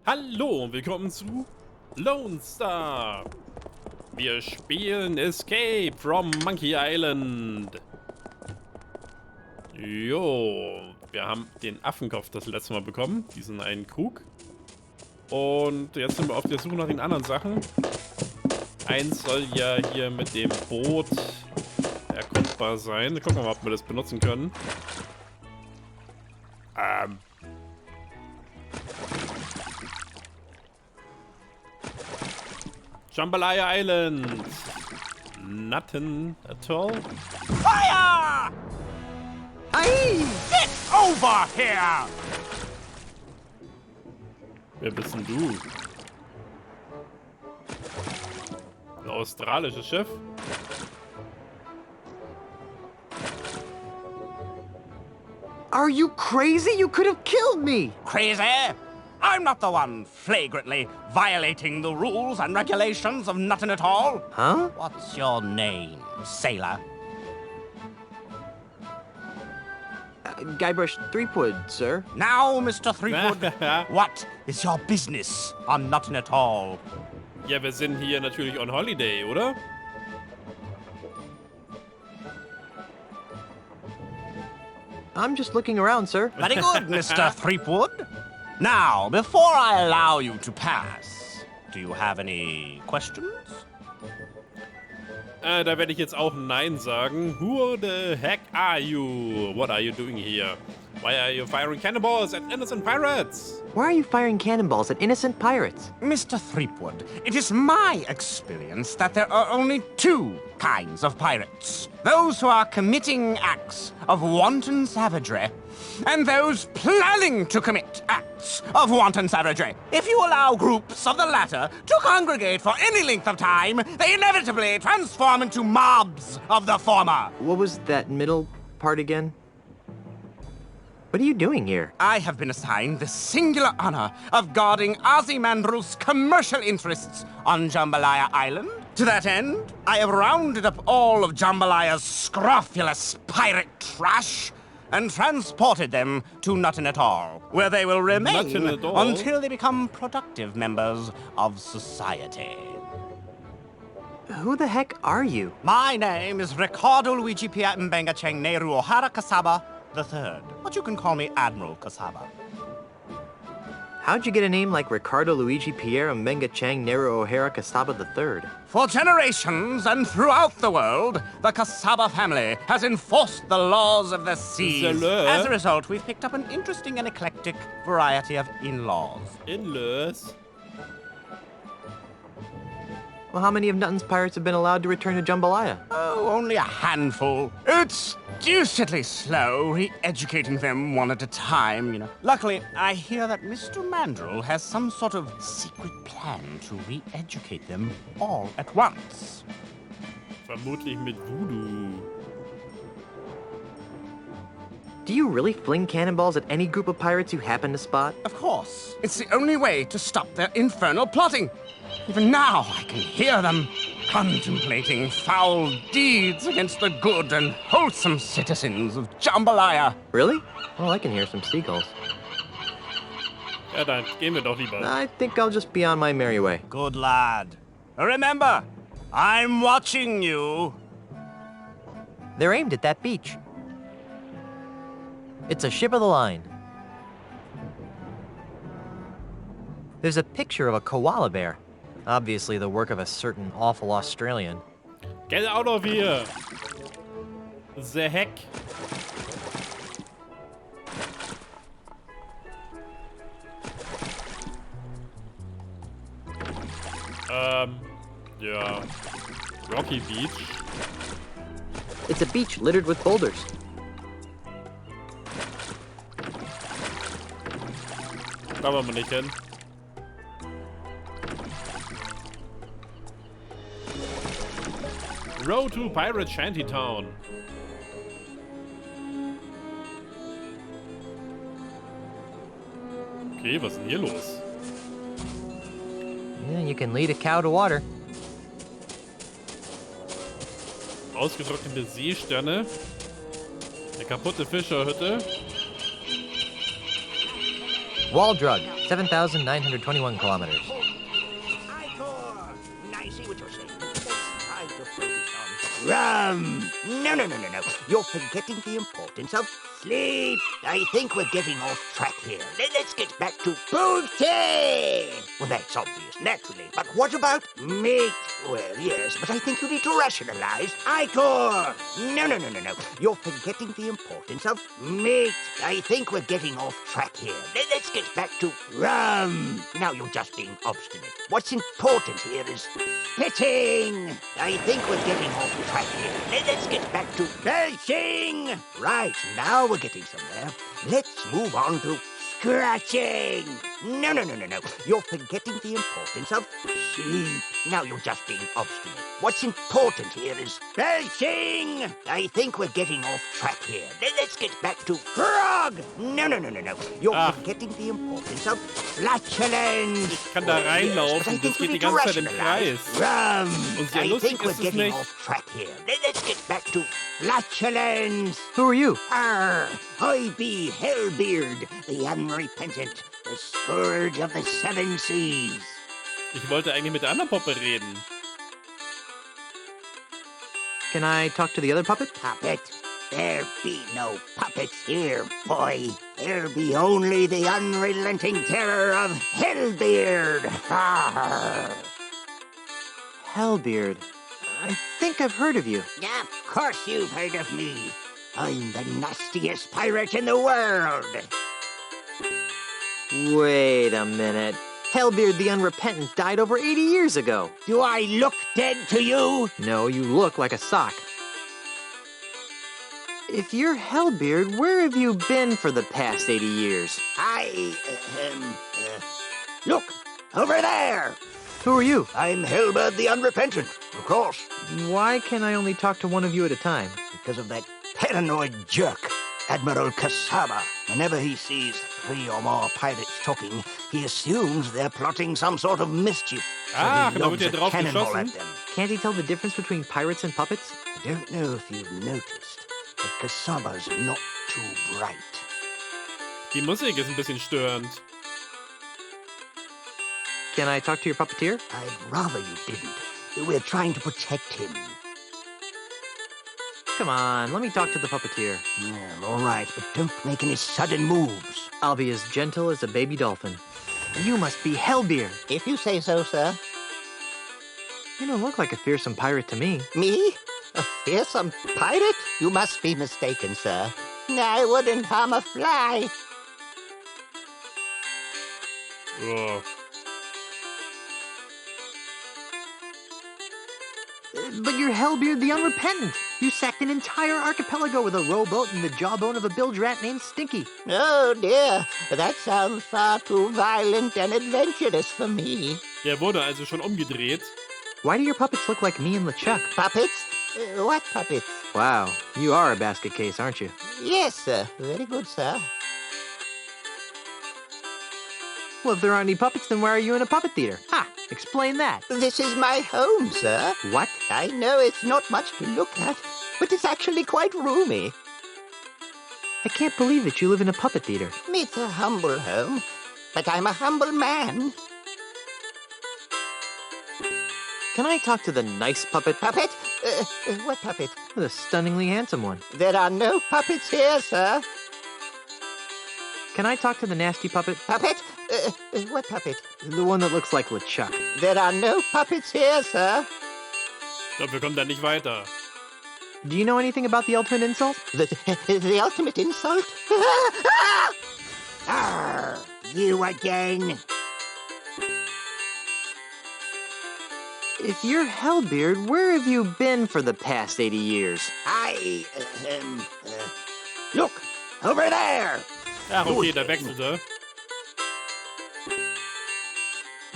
Hallo und willkommen zu Lone Star. Wir spielen Escape from Monkey Island. Jo, wir haben den Affenkopf das letzte Mal bekommen, diesen einen Krug. Und jetzt sind wir auf der Suche nach den anderen Sachen. Eins soll ja hier mit dem Boot erkundbar sein. Gucken wir mal, ob wir das benutzen können. Jambalaya Island. Nothing at all. Fire! Hey! Get over here! Wer bist denn du? Ein australisches Schiff? Are you crazy? You could have killed me! Crazy? I'm not the one flagrantly violating the rules and regulations of nothing at all. Huh? What's your name, sailor? Guybrush Threepwood, sir. Now, Mr. Threepwood, what is your business on nothing at all? Ja, wir sind hier natürlich on holiday, oder? I'm just looking around, sir. Very good, Mr. Threepwood. Now, before I allow you to pass, do you have any questions? Da werde ich jetzt auch Nein sagen. Who the heck are you? What are you doing here? Why are you firing cannonballs at innocent pirates? Why are you firing cannonballs at innocent pirates? Mr. Threepwood, it is my experience that there are only two kinds of pirates. Those who are committing acts of wanton savagery, and those planning to commit acts of wanton savagery. If you allow groups of the latter to congregate for any length of time, they inevitably transform into mobs of the former. What was that middle part again? What are you doing here? I have been assigned the singular honor of guarding Ozymandias' commercial interests on Jambalaya Island. To that end, I have rounded up all of Jambalaya's scrofulous pirate trash and transported them to Nothing at All, where they will remain until they become productive members of society. Who the heck are you? My name is Ricardo Luigi Piatembenga Cheng Nehru O'Hara Kasaba III, but you can call me Admiral Kasaba. How'd you get a name like Ricardo Luigi Pierre Mbenga Chang Nero O'Hara Kasaba III? For generations and throughout the world, the Kasaba family has enforced the laws of the seas. As a result, we've picked up an interesting and eclectic variety of in-laws. In-laws? Well, how many of Nutton's pirates have been allowed to return to Jambalaya? Oh, only a handful. It's deucedly slow, re-educating them one at a time, you know. Luckily, I hear that Mr. Mandrill has some sort of secret plan to re-educate them all at once. Vermutlich mit Voodoo. Do you really fling cannonballs at any group of pirates you happen to spot? Of course. It's the only way to stop their infernal plotting. Even now, I can hear them contemplating foul deeds against the good and wholesome citizens of Jambalaya. Really? Well, I can hear some seagulls. Ja, dann gehen wir doch lieber. I think I'll just be on my merry way. Good lad. Remember, I'm watching you. They're aimed at that beach. It's a ship of the line. There's a picture of a koala bear. Obviously the work of a certain awful Australian. Get out of here! The heck? Ja. Rocky Beach. It's a beach littered with boulders. Da wollen wir nicht hin. Road to Pirate Shantytown. Okay, was ist denn hier los? Yeah, you can lead a cow to water. Ausgetrocknete Seesterne. Eine kaputte Fischerhütte. Wall drug. 7,921 kilometers. I see what you're saying. Let's try to focus on rum. No. You're forgetting the importance of sleep. I think we're getting off track here. Let's get back to booty. Well, that's obvious, naturally. But what about meat? Well, yes, but I think you need to rationalize. Icor. No. You're forgetting the importance of meat. I think we're getting off track here. Let's get back to rum. Now you're just being obstinate. What's important here is spitting. I think we're getting off track here. Let's get back to belching. Right, now we're getting somewhere. Let's move on to scratching. No. You're forgetting the importance of sheep. Now you're just being obstinate. What's important here is belching. I think we're getting off track here. Let's get back to frog. No. You're forgetting the importance of flatulence. Ich kann da reinlaufen, das geht die ganze Zeit im Kreis. Und sehr lustig ist es nicht. Off track here. Let's get back to flatulence. Who are you? I be Hellbeard, the unrepentant, the scourge of the seven seas. Ich wollte eigentlich mit der anderen Puppe reden. Can I talk to the other puppet? Puppet? There be no puppets here, boy. There be only the unrelenting terror of Hellbeard. Hellbeard. I think I've heard of you. Of course you've heard of me. I'm the nastiest pirate in the world. Wait a minute. Hellbeard the Unrepentant died over 80 years ago. Do I look dead to you? No, you look like a sock. If you're Hellbeard, where have you been for the past 80 years? Look, over there. Who are you? I'm Hellbeard the Unrepentant, of course. Why can I only talk to one of you at a time? Because of that paranoid jerk, Admiral Kasaba. Whenever he sees 3 or more pirates talking, he assumes they're plotting some sort of mischief. Ah, so da wird ja drauf geschossen. at them. Can't he tell the difference between pirates and puppets? I don't know if you've noticed, but Kasaba's not too bright. Die Musik ist ein bisschen störend. Can I talk to your puppeteer? I'd rather you didn't. We're trying to protect him. Come on, let me talk to the puppeteer. Well, all right, but don't make any sudden moves. I'll be as gentle as a baby dolphin. You must be Hellbeard. If you say so, sir. You don't look like a fearsome pirate to me. Me? A fearsome pirate? You must be mistaken, sir. I wouldn't harm a fly. Oh. But you're Hellbeard the Unrepentant. You sacked an entire archipelago with a rowboat and the jawbone of a bilge rat named Stinky. Oh, dear. That sounds far too violent and adventurous for me. Der wurde also schon umgedreht. Why do your puppets look like me and LeChuck? Puppets? What puppets? Wow, you are a basket case, aren't you? Yes, sir. Very good, sir. Well, if there aren't any puppets, then why are you in a puppet theater? Ha! Explain that. This is my home, sir. What? I know it's not much to look at, but it's actually quite roomy. I can't believe that you live in a puppet theater. It's a humble home, but I'm a humble man. Can I talk to the nice puppet? Puppet? What puppet? The stunningly handsome one. There are no puppets here, sir. Can I talk to the nasty puppet? Puppet? What puppet? The one that looks like LeChuck. There are no puppets here, sir. Ich glaube, wir kommen da nicht weiter. Do you know anything about the ultimate insult? The ultimate insult? Arr, you again. If you're Hellbeard, where have you been for the past 80 years? Look, over there. Ach, okay, der wechselte.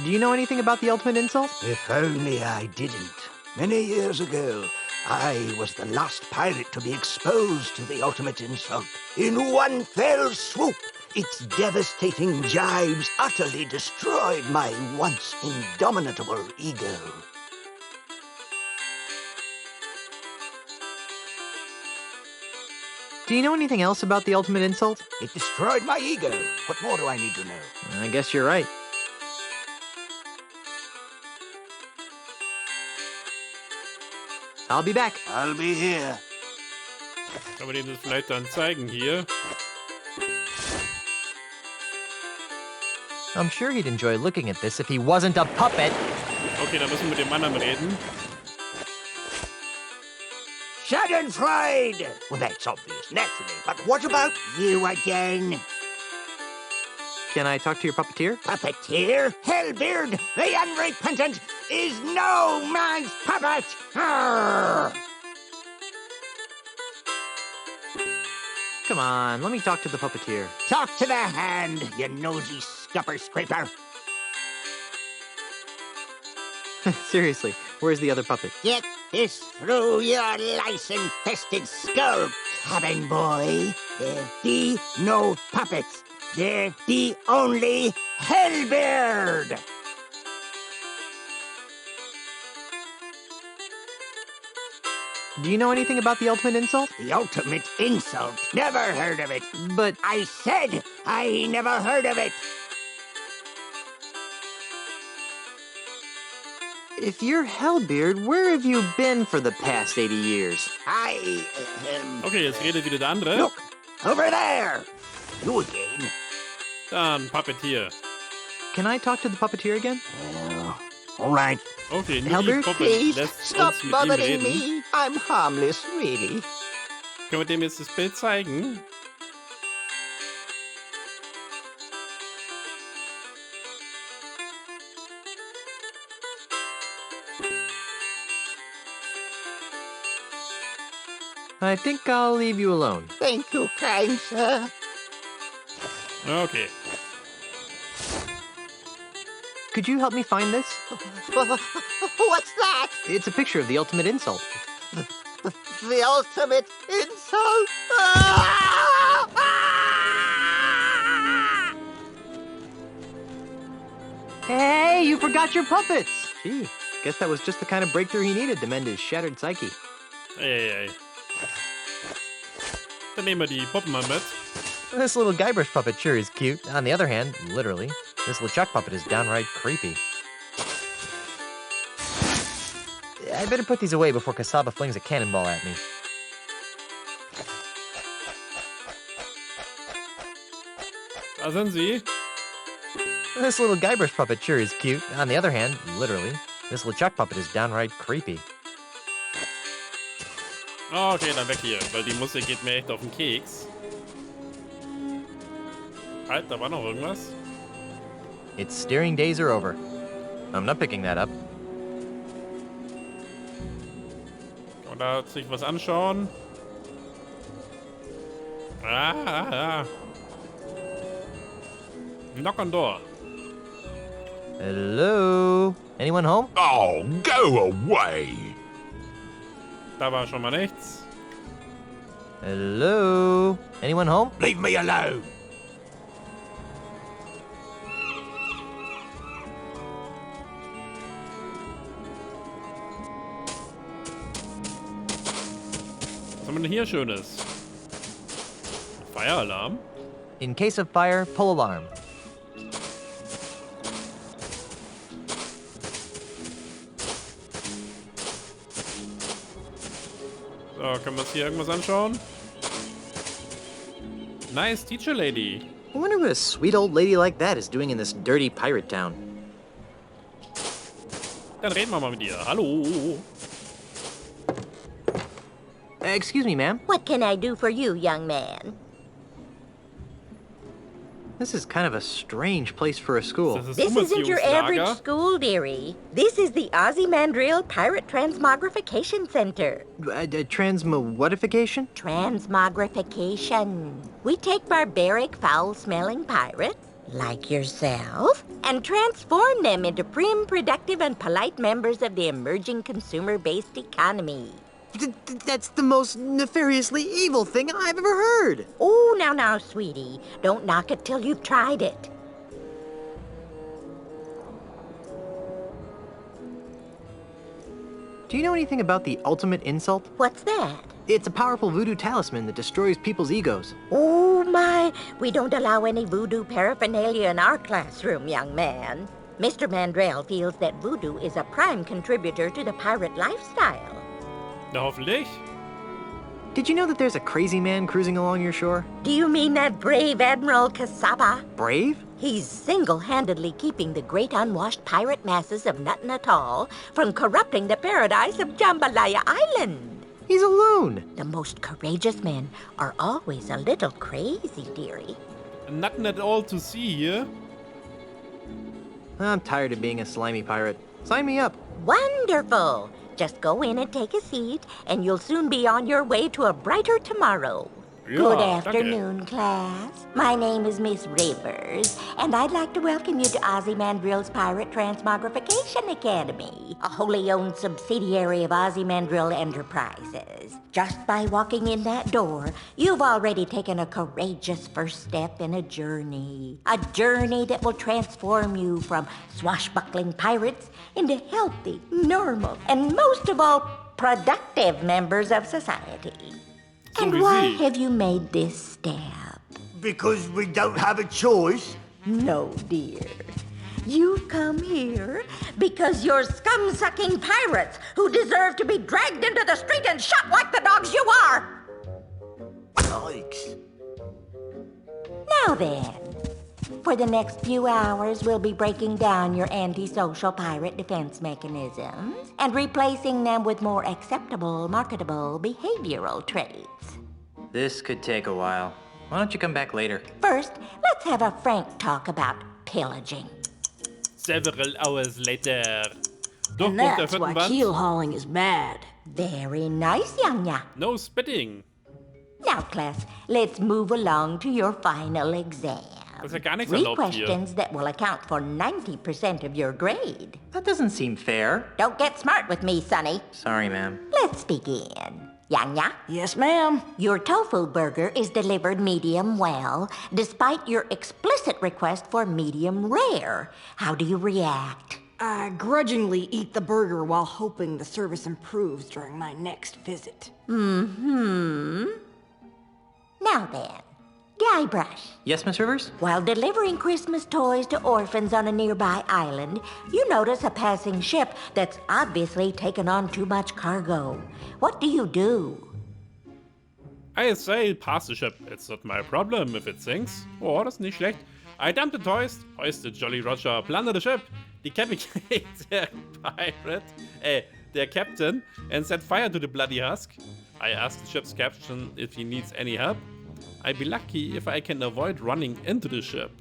Do you know anything about the ultimate insult? If only I didn't. Many years ago, I was the last pirate to be exposed to the ultimate insult. In one fell swoop, its devastating jibes utterly destroyed my once indomitable ego. Do you know anything else about the ultimate insult? It destroyed my ego. What more do I need to know? I guess you're right. I'll be back. I'll be here. Kann man denen das vielleicht dann zeigen hier? I'm sure he'd enjoy looking at this if he wasn't a puppet. Okay, dann müssen wir mit dem anderen reden. Schadenfreude! Well, that's obvious, naturally. But what about you again? Can I talk to your puppeteer? Puppeteer? Hellbeard, the unrepentant, is no man's puppet! Arr! Come on, let me talk to the puppeteer. Talk to the hand, you nosy scupper-scraper. Seriously, where's the other puppet? Get this through your lice-infested skull, cabin boy. There be no puppets. There be only Hellbeard! Do you know anything about the ultimate insult? The ultimate insult. Never heard of it. But I said I never heard of it. if you're Hellbeard, where have you been for the past 80 years? Okay, jetzt redet wieder der andere. Look, over there. You again. Dann Puppeteer. Can I talk to the puppeteer again? All right. Okay, nur die Hellbeard, Puppe Please lässt stop uns mit ihm bothering reden. me. I'm harmless, really. Können wir dem jetzt das Bild zeigen? I think I'll leave you alone. Thank you, kind sir. Okay. Could you help me find this? What's that? It's a picture of the ultimate insult. The ultimate insult. Ah! Ah! Hey, you forgot your puppets! Gee, guess that was just the kind of breakthrough he needed to mend his shattered psyche. Ey. Dann nehmen wir die Puppen mal mit. This little Guybrush puppet sure is cute. On the other hand, literally, this LeChuck puppet is downright creepy. I better put these away before Kasaba flings a cannonball at me. Da sind sie. This little Guybrush puppet sure is cute. On the other hand, literally, this LeChuck puppet is downright creepy. Okay, dann weg hier, weil die Musik geht mir echt auf den Keks. Halt, da war noch irgendwas. Its steering days are over. I'm not picking that up. Kann man da sich was anschauen? Ah. Knock on door. Hello? Anyone home? Oh, go away! Da war schon mal nichts. Hello? Anyone home? Leave me alone! Was haben wir denn hier Schönes? Feueralarm? In case of fire, pull alarm. So, können wir uns hier irgendwas anschauen? Nice, teacher lady. I wonder what a sweet old lady like that is doing in this dirty pirate town. Dann reden wir mal mit ihr. Hallo. Excuse me, ma'am. What can I do for you, young man? This is kind of a strange place for a school. Das ist This isn't your average Umwandlungslager. school, dearie. This is the Ozymandial Pirate Transmogrification Center. Transmowatification? Transmogrification. We take barbaric, foul-smelling pirates, like yourself, and transform them into prim, productive, and polite members of the emerging consumer-based economy. That's the most nefariously evil thing I've ever heard. Oh, now, sweetie. Don't knock it till you've tried it. Do you know anything about the ultimate insult? What's that? It's a powerful voodoo talisman that destroys people's egos. Oh my, we don't allow any voodoo paraphernalia in our classroom, young man. Mr. Mandrell feels that voodoo is a prime contributor to the pirate lifestyle. Na, hoffentlich. Did you know that there's a crazy man cruising along your shore? Do you mean that brave Admiral Kasaba? Brave? He's single-handedly keeping the great unwashed pirate masses of Nuttin Atoll from corrupting the paradise of Jambalaya Island. He's a loon. The most courageous men are always a little crazy, dearie. Nothing at all to see here. I'm tired of being a slimy pirate. Sign me up. Wonderful! Just go in and take a seat, and you'll soon be on your way to a brighter tomorrow. Good Yeah, afternoon, class. My name is Miss Rivers, and I'd like to welcome you to Ozymandiel's Pirate Transmogrification Academy, a wholly owned subsidiary of Ozymandiel Enterprises. Just by walking in that door, you've already taken a courageous first step in a journey that will transform you from swashbuckling pirates into healthy, normal, and most of all, productive members of society. So And we why see. have you made this step? Because we don't have a choice. No, dear. You've come here because you're scum-sucking pirates who deserve to be dragged into the street and shot like the dogs you are. Yikes. Now then, for the next few hours, we'll be breaking down your antisocial pirate defense mechanisms and replacing them with more acceptable, marketable behavioral traits. This could take a while. Why don't you come back later? First, let's have a frank talk about pillaging. Several hours later. Durchbruch And der that's why vierten Wand. keel hauling is bad. Very nice, Yanya. No spitting. Now, class, let's move along to your final exam. Das ist ja gar nichts 3 erlaubt hier. questions that will account for 90% of your grade. That doesn't seem fair. Don't get smart with me, Sonny. Sorry, ma'am. Let's begin. Yanya, Yes, ma'am. your tofu burger is delivered medium well, despite your explicit request for medium rare. How do you react? I grudgingly eat the burger while hoping the service improves during my next visit. Now then, Guybrush. Yes, Miss Rivers? While delivering Christmas toys to orphans on a nearby island, you notice a passing ship that's obviously taken on too much cargo. What do you do? I say, pass the ship. It's not my problem if it sinks. Oh, das ist nicht schlecht. I dump the toys, hoisted Jolly Roger, plunder the ship, decapitate der captain, and set fire to the bloody husk. I ask the ship's captain if he needs any help. I'd be lucky if I can avoid running into the ship.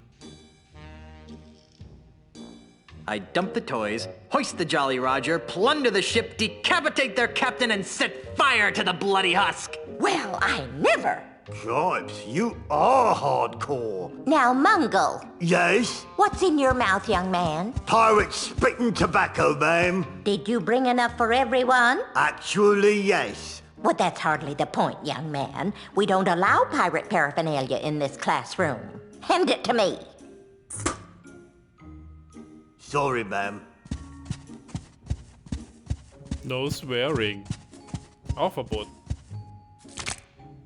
I dump the toys, hoist the Jolly Roger, plunder the ship, decapitate their captain, and set fire to the bloody husk. Well, I never. Cripes, you are hardcore. Now, Mungle, Yes? what's in your mouth, young man? Pirate spitting tobacco, ma'am. Did you bring enough for everyone? Actually, yes. Well, that's hardly the point, young man. We don't allow pirate paraphernalia in this classroom. Hand it to me. Sorry, ma'am. No swearing. Auch verboten.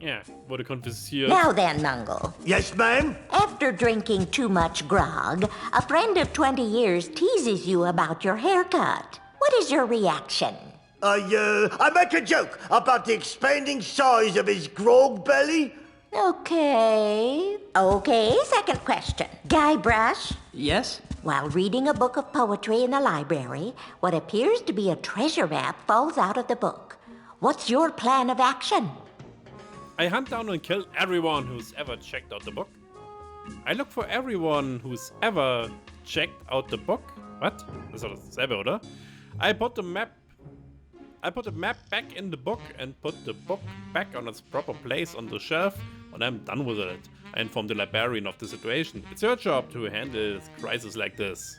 Ja, wurde konfisziert. Now then, Mungle. Yes, ma'am? After drinking too much grog, a friend of 20 years teases you about your haircut. What is your reaction? I make a joke about the expanding size of his grog belly. Okay, second question. Guybrush, Yes? while reading a book of poetry in the library, what appears to be a treasure map falls out of the book. What's your plan of action? I hunt down and kill everyone who's ever checked out the book. I look for everyone who's ever checked out the book. What? Das ist doch dasselbe, oder? I put the map back in the book and put the book back on its proper place on the shelf, and I'm done with it. I inform the librarian of the situation. It's your job to handle a crisis like this.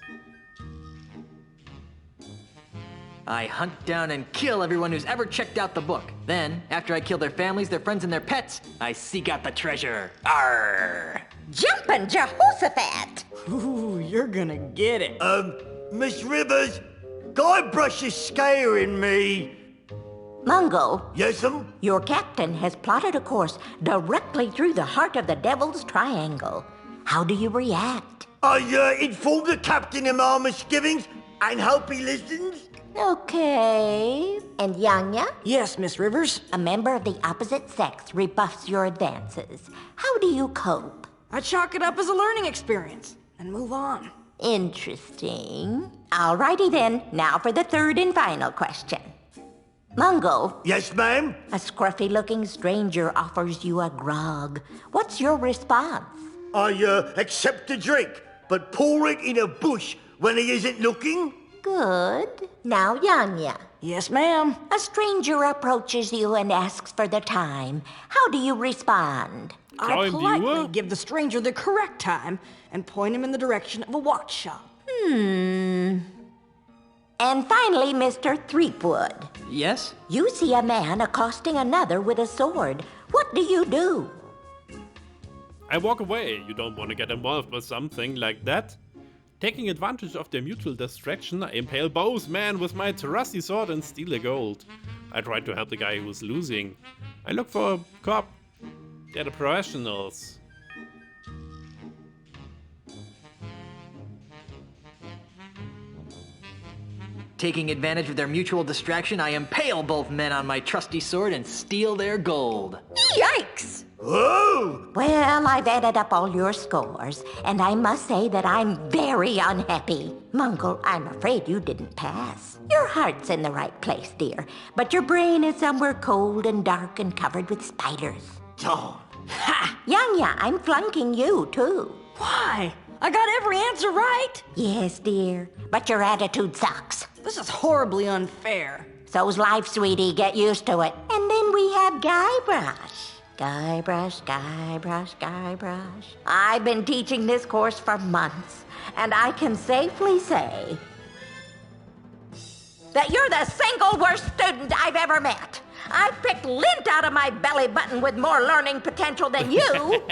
I hunt down and kill everyone who's ever checked out the book. Then, after I kill their families, their friends, and their pets, I seek out the treasure. Arr! Jumpin' Jehoshaphat! Ooh, you're gonna get it. Miss Rivers, Guybrush is scaring me. Mungo, Yes'm? your captain has plotted a course directly through the heart of the Devil's Triangle. How do you react? I informed the captain of my misgivings and hope he listens. Okay. And Yanya? Yes, Miss Rivers. A member of the opposite sex rebuffs your advances. How do you cope? I chalk it up as a learning experience and move on. Interesting. Alrighty then, now for the third and final question. Mungo, Yes, ma'am? a scruffy-looking stranger offers you a grog. What's your response? I accept the drink, but pour it in a bush when he isn't looking. Good. Now, Yanya. Yes, ma'am. A stranger approaches you and asks for the time. How do you respond? I Time politely viewer? give the stranger the correct time and point him in the direction of a watch shop. And finally, Mr. Threepwood. Yes? You see a man accosting another with a sword. What do you do? I walk away. You don't want to get involved with something like that. Taking advantage of their mutual distraction, I impale both men with my trusty sword and steal the gold. I try to help the guy who's losing. I look for a cop. They're the professionals. Taking advantage of their mutual distraction, I impale both men on my trusty sword and steal their gold. Yikes! Whoa! Well, I've added up all your scores, and I must say that I'm very unhappy. Mungo, I'm afraid you didn't pass. Your heart's in the right place, dear, but your brain is somewhere cold and dark and covered with spiders. Darn. Ha! Yanya, I'm flunking you, too. Why? I got every answer right. Yes, dear, but your attitude sucks. This is horribly unfair. So's life, sweetie. Get used to it. And then we have Guybrush. Guybrush, Guybrush, Guybrush. I've been teaching this course for months, and I can safely say that you're the single worst student I've ever met. I've picked lint out of my belly button with more learning potential than you.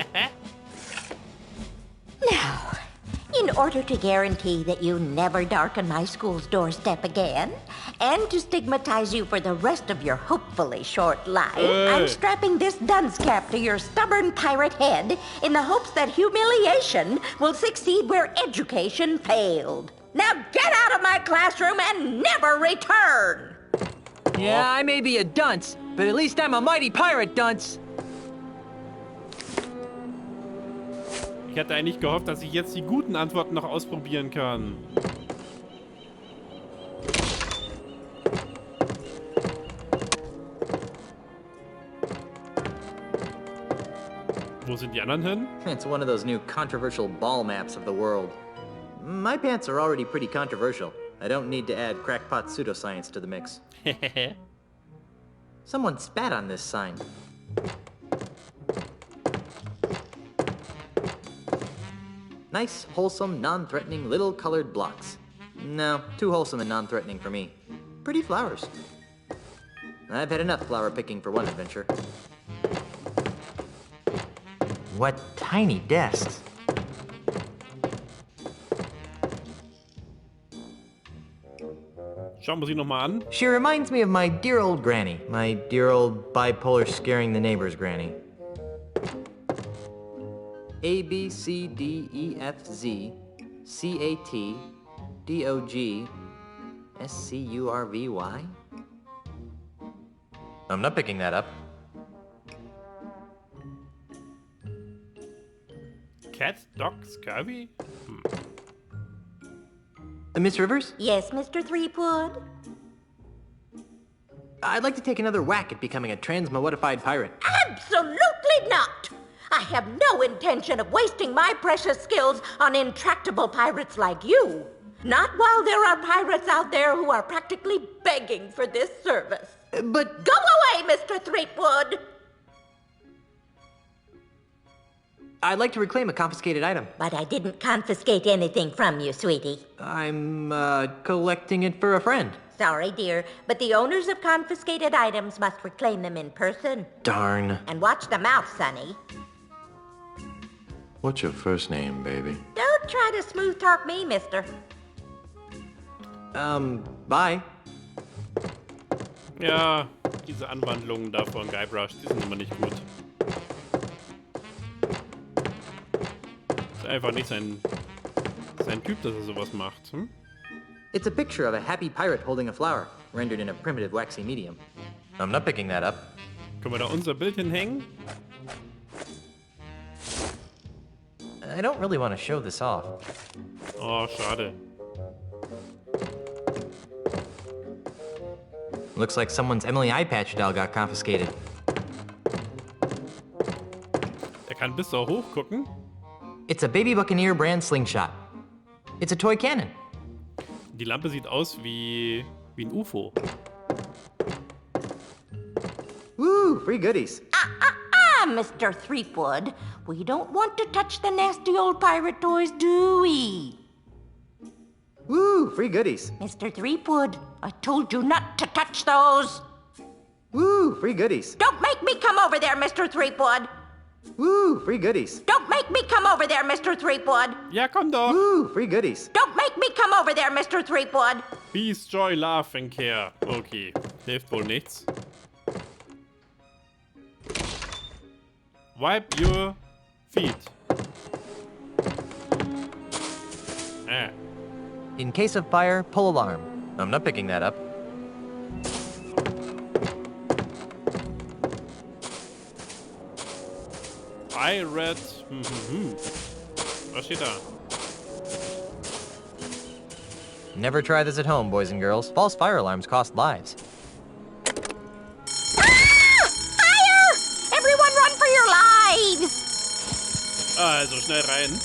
Now, in order to guarantee that you never darken my school's doorstep again, and to stigmatize you for the rest of your hopefully short life, I'm strapping this dunce cap to your stubborn pirate head in the hopes that humiliation will succeed where education failed. Now get out of my classroom and never return! Yeah, I may be a dunce, but at least I'm a mighty pirate dunce. Ich hatte eigentlich gehofft, dass ich jetzt die guten Antworten noch ausprobieren kann. Wo sind die anderen hin? It's one of those new controversial ball maps of the world. My pants are already pretty controversial. I don't need to add crackpot pseudoscience to the mix. Someone spat on this sign. Nice, wholesome, non-threatening little colored blocks. No, too wholesome and non-threatening for me. Pretty flowers. I've had enough flower picking for one adventure. What tiny desks. Schauen wir sie nochmal an. She reminds me of my dear old granny. My dear old bipolar scaring the neighbors granny. A, B, C, D, E, F, Z, C, A, T, D, O, G, S, C, U, R, V, Y? I'm not picking that up. Cat, dog, scurvy? Miss Rivers? Yes, Mr. Threepwood? I'd like to take another whack at becoming a transmogrified pirate. Absolutely not! I have no intention of wasting my precious skills on intractable pirates like you. Not while there are pirates out there who are practically begging for this service. But Go away, Mr. Threepwood! I'd like to reclaim a confiscated item. But I didn't confiscate anything from you, sweetie. I'm, collecting it for a friend. Sorry, dear, but the owners of confiscated items must reclaim them in person. Darn. And watch the mouth, Sonny. What's your first name, baby? Don't try to smooth talk me, mister. Bye. Ja, Diese Anwandlungen da von Guybrush, die sind immer nicht gut. Ist einfach nicht sein Typ, dass er sowas macht. Hm? It's a picture of a happy pirate holding a flower, rendered in a primitive waxy medium. I'm not picking that up. Können wir da unser Bild hinhängen? I don't really want to show this off. Oh, schade. Looks like someone's Emily Eye Patch doll got confiscated. Er kann bis da hoch gucken. It's a Baby Buccaneer brand slingshot. It's a toy cannon. Die Lampe sieht aus wie ein UFO. Woo, free goodies. Mr. Threepwood. We don't want to touch the nasty old pirate toys, do we? Woo, free goodies. Mr. Threepwood, I told you not to touch those. Woo, free goodies. Don't make me come over there, Mr. Threepwood. Woo, free goodies. Don't make me come over there, Mr. Threepwood. Ja, komm doch. Woo, free goodies. Don't make me come over there, Mr. Threepwood. Peace, Joy, Love and Care. Okay, hilft wohl nichts. Wipe your feet. In case of fire, pull alarm. I'm not picking that up. I read... Was steht da? Never try this at home, boys and girls. False fire alarms cost lives. Fire! Everyone run for your lives! Also, schnell rein.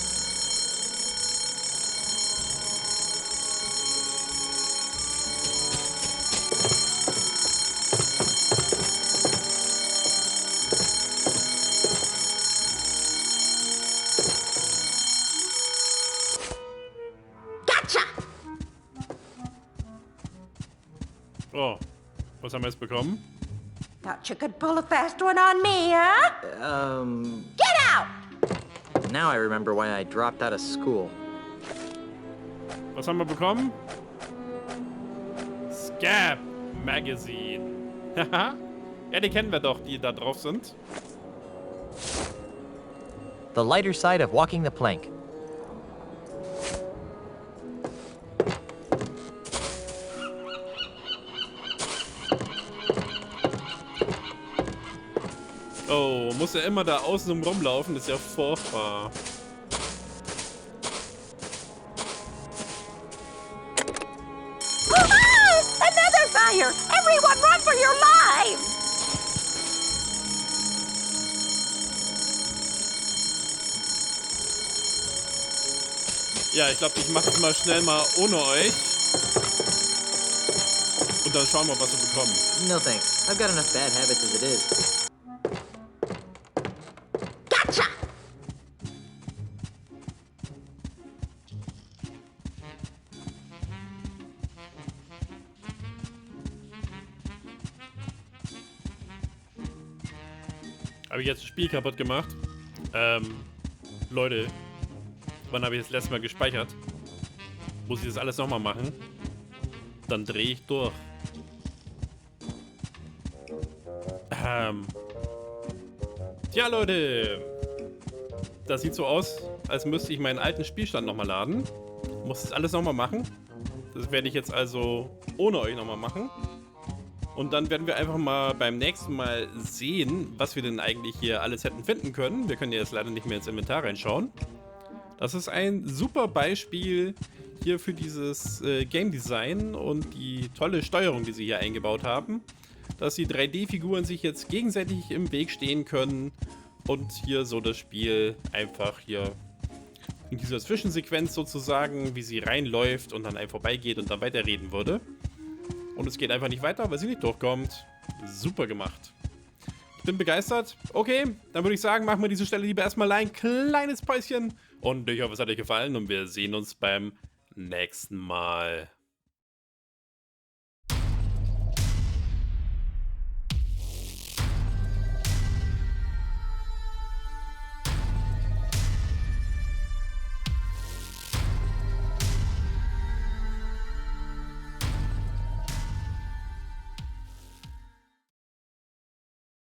Gotcha! Oh, was haben wir jetzt bekommen? Thought you could pull a fast one on me, huh? Get out! Now I remember why I dropped out of school. Was haben wir bekommen? Scab Magazine. Haha. Ja, die kennen wir doch, die da drauf sind. The lighter side of walking the plank. Oh, muss er immer da außen rumlaufen? Das ist ja furchtbar. Another fire! Everyone run for your lives! Ja, ich glaube, ich mache es mal schnell mal ohne euch. Und dann schauen wir, was wir bekommen. No thanks. I've got enough bad habits as it is. Gotcha! Habe ich jetzt das Spiel kaputt gemacht? Leute, wann habe ich das letzte Mal gespeichert? Muss ich das alles nochmal machen? Dann drehe ich durch. Tja, Leute. Das sieht so aus, als müsste ich meinen alten Spielstand nochmal laden. Muss das alles nochmal machen. Das werde ich jetzt also ohne euch nochmal machen. Und dann werden wir einfach mal beim nächsten Mal sehen, was wir denn eigentlich hier alles hätten finden können. Wir können ja jetzt leider nicht mehr ins Inventar reinschauen. Das ist ein super Beispiel hier für dieses Game Design und die tolle Steuerung, die sie hier eingebaut haben. Dass die 3D-Figuren sich jetzt gegenseitig im Weg stehen können und hier so das Spiel einfach hier in dieser Zwischensequenz sozusagen, wie sie reinläuft und dann einem vorbeigeht und dann weiterreden würde. Und es geht einfach nicht weiter, weil sie nicht durchkommt. Super gemacht. Ich bin begeistert. Okay, dann würde ich sagen, machen wir diese Stelle lieber erstmal ein kleines Päuschen. Und ich hoffe, es hat euch gefallen und wir sehen uns beim nächsten Mal.